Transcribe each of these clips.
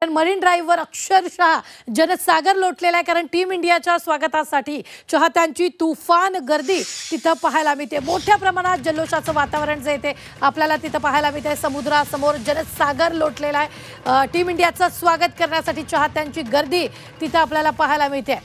Marine ड्राईव्हवर अक्षरशः जनसागर लोटलेला आहे, कारण टीम इंडियाच्या स्वागतासाठी चाहत्यांची तुफान गर्दी तिथं पाहायला मिळते। मोठ्या प्रमाणात जल्लोषाचं वातावरण जे येते आपल्याला तिथं पाहायला मिळते। समुद्रासमोर जनसागर लोटलेला आहे। टीम इंडियाचं स्वागत करण्यासाठी चाहत्यांची गर्दी तिथं आपल्याला पाहायला मिळते।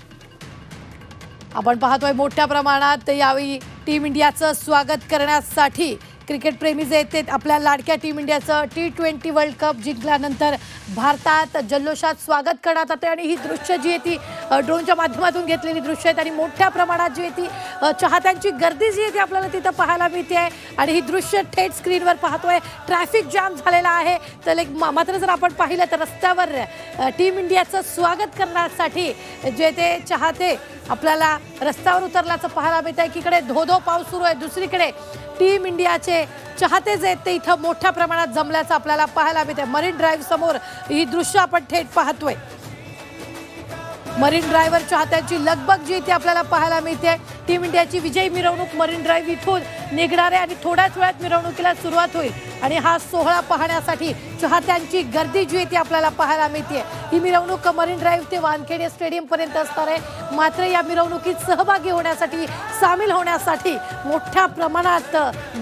आपण पाहतोय मोठ्या प्रमाणात यावेळी टीम इंडियाचं स्वागत करण्यासाठी क्रिकेट प्रेमी जे आहेत आपल्या लाडक्या टीम इंडियाचं T20 वर्ल्ड कप जिंकल्यानंतर भारतात जल्लोषात स्वागत करण्यात येते। आणि ही दृश्य जी आहे ती ड्रोनच्या माध्यमातून घेतलेली दृश्य आहेत आणि मोठ्या प्रमाणात जी आहे ती चाहत्यांची गर्दी जी आहे ती आपल्याला तिथं पाहायला मिळते आहे। आणि ही दृश्य थेट स्क्रीनवर पाहतोय। ट्रॅफिक जाम झालेला आहे, तर मात्र जर आपण पाहिलं तर रस्त्यावर टीम इंडियाचं स्वागत करण्यासाठी जे ते चाहते आपल्याला रस्त्यावर उतरल्याचं पाहायला मिळतं। एकीकडे धोधो पाऊस सुरू आहे, दुसरीकडे टीम इंडियाचे चाहते जे आहेत ते इथं मोठ्या प्रमाणात जमल्याचं आपल्याला पाहायला मिळते। मरीन ड्राईव्ह समोर ही दृश्य आपण थेट पाहतोय। मरीन ड्राईव्हवर चाहत्यांची लगबग जी ती आपल्याला पाहायला मिळते। टीम इंडियाची विजयी मिरवणूक मरीन ड्राईव्ह इथून निघणार आहे आणि थोड्याच वेळात मिरवणुकीला सुरुवात होईल आणि हा सोहळा पाहण्यासाठी चाहत्यांची गर्दी जी ती आपल्याला पाहायला मिळते। ही मिरवणूक मरीन ड्राईव्ह ते वानखेडे स्टेडियम पर्यंत असणार आहे। मात्र या मिरवणुकीत सहभागी होण्यासाठी सामील होण्यासाठी मोठ्या प्रमाणात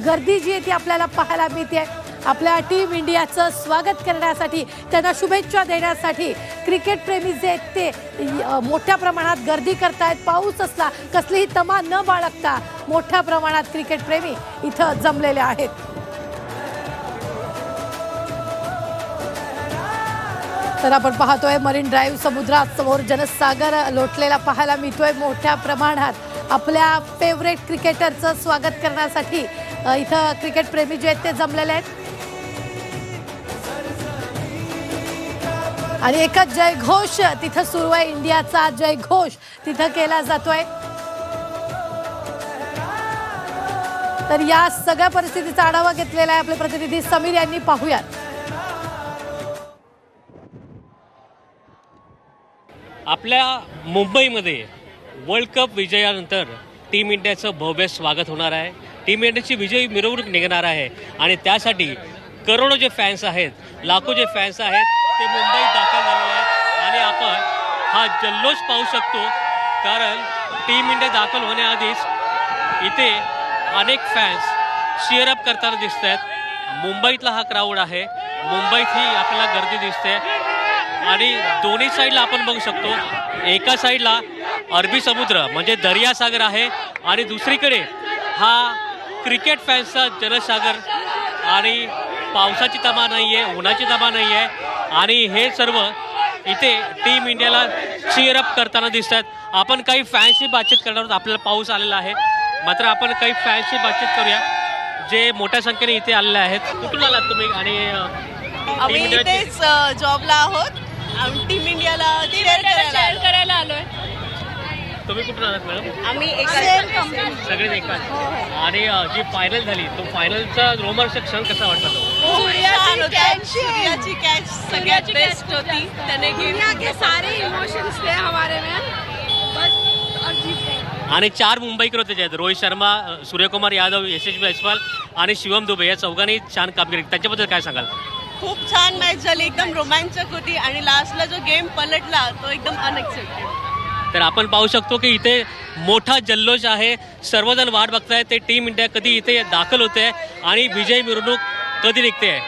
गर्दी जी ती आपल्याला पाहायला मिळते। आपल्या टीम इंडियाचं स्वागत करण्यासाठी त्यांना शुभेच्छा देण्यासाठी क्रिकेट प्रेमी जे आहेत ते मोठ्या प्रमाणात गर्दी करतायत। पाऊस असला कसलीही तमा न बाळगता मोठ्या प्रमाणात क्रिकेट प्रेमी इथं जमलेले आहेत। तर आपण पाहतोय मरीन ड्राईव्ह समुद्रासमोर जनसागर लोटलेला पाहायला मिळतोय। मोठ्या प्रमाणात आपल्या फेवरेट क्रिकेटरचं स्वागत करण्यासाठी इथं क्रिकेट प्रेमी जे आहेत ते जमलेले आहेत आणि एकच जयघोष तिथं सुरू आहे। इंडियाचा जयघोष तिथं केला जातोय। तर या सगळ्या परिस्थितीचा आढावा घेतलेला आहे आपले प्रतिनिधी समीर यांनी। पाहूयात। आपल्या मुंबईमध्ये वर्ल्ड कप विजयानंतर टीम इंडियाचं भव्य स्वागत होणार आहे। टीम इंडियाची विजयी मिरवणूक निघणार आहे आणि त्यासाठी करोडो जे फॅन्स आहेत, लाखो जे फॅन्स आहेत ते मुंबईत दाखल झालेले आहेत आणि आपण हा जल्लोष पाहू शकतो, कारण टीम इंडिया दाखल होण्याआधीच इथे अनेक फॅन्स चीअर अप करताना दिसत आहेत। मुंबईतला हा क्राऊड आहे, मुंबईत ही आपल्याला गर्दी दिसते आणि दोन्ही साईडला आपण बघू शकतो। एका साईडला अरबी समुद्र म्हणजे दर्यासागर आहे आणि दुसरीकडे हा क्रिकेट फॅन्सचा जनसागर आणि पावसाची तमा नाही आहे, उन्हाची तमा नाही आहे आणि हे सर्व इथे टीम इंडियाला चीअर अप करताना दिसत आहेत। आपण काही फॅन्सशी बातचीत करणार आहोत। आपल्याला पाऊस आलेला आहे, मात्र आपण काही फॅन्सशी बातचीत करूया जे मोठ्या संख्येने इथे आलेले आहेत। कुठून आलात तुम्ही? आणि आम्ही इथेच जॉबला आहोत। आम्ही टीम इंडियाला चीअर करायला आलोय। तुम्ही कुठून आलात मॅडम? आम्ही सगळेच एकाच। आणि जी फायनल झाली तो फायनलचा रोमांचक क्षण कसा वाटला तो? सूर्याची कॅच सगळ्यात बेस्ट होती। त्याने के सारे इमोशंस थे हमारे में, बस और जीत गए। आणि 4 मुंबईकर होते ज्यात रोहित शर्मा, सूर्यकुमार यादव, यशस्वी जयस्वाल आणि शिवम दुबे या चौघांनी छान कामगिरी। त्याच्याबद्दल काय सांगाल? खूप छान मॅच झाली, एकदम रोमांचक होती आणि लास्टला जो गेम पलटला तो एकदम अनएक्सपेक्टेड। तर आपण पाहू शकतो की इथे मोठा जल्लोष आहे। सर्वजण वाट बघतायत ते टीम इंडिया कधी इथे दाखल होते आणि विजयी मिरवणूक कधी निघते आहे।